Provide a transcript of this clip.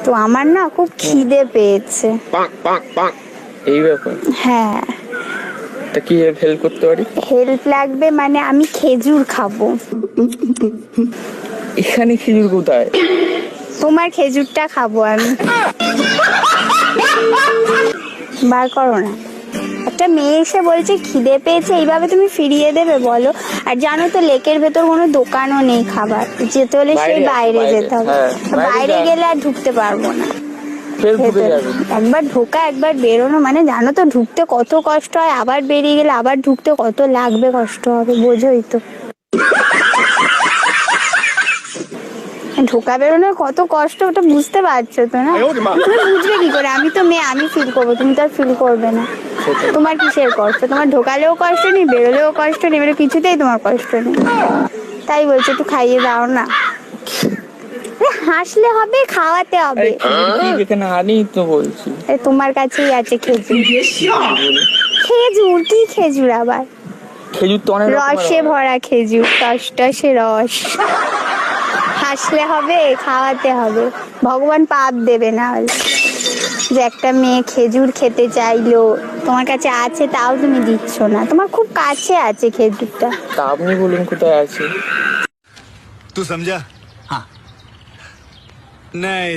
তো আমার না খুব খিদে পেয়েছে। এই ব্যাপার? হ্যাঁ। তা কি হেল্প করতে পারি? হেল্প লাগবে মানে আমি খেজুর খাবো। এখানে খেজুর কোথায়? তোমার খেজুরটা খাবো আমি। বার করো না। একটা মেয়ে এসে বলছে খিদে পেয়েছে, এইভাবে তুমি ফিরিয়ে দেবে বলো? আর জানো তো লেকের ভেতর কোনো দোকানও নেই খাবার, যেতে হলে সেই বাইরে যেতে হবে। বাইরে গেলে আর ঢুকতে পারবো না। একবার ঢোকা একবার বেরোনো মানে জানো তো ঢুকতে কত কষ্ট হয়, আবার বেরিয়ে গেলে আবার ঢুকতে কত লাগবে, কষ্ট হবে, বোঝোই তো। ঢোকা বেরোনোর কত কষ্ট, ওটা বুঝতে পারছো তো না? তুমি বুঝবে কি করে? আমি তো মেয়ে, আমি ফিল করবো, তুমি তো আর ফিল করবে না। তোমার কিসের কষ্ট? তোমার ঢোকালেও কষ্ট নেই, বেরোলেও কষ্ট নেই, এবারে কিছুতেই তোমার কষ্ট নেই। তাই বলছো একটু খাইয়ে দাও না। হাসলে হবে, খাওয়াতে হবে। এখানে আনি তো বলছি। তোমার কাছেই আছে খেজুর। খেজুর কি খেজুর আবার? খেজুর তো অনেক রসে ভরা খেজুর, টসটসে রস। হাসলে হবে, খাওয়াতে হবে। ভগবান পাপ দেবে না হলে। যে একটা মেয়ে খেজুর খেতে চাইলো, তোমার কাছে আছে তাও তুমি দিচ্ছ না। তোমার খুব কাছে আছে খেজুরটা। তা আপনি বলুন কোথায় আছে? तू समझा? हाँ नहीं।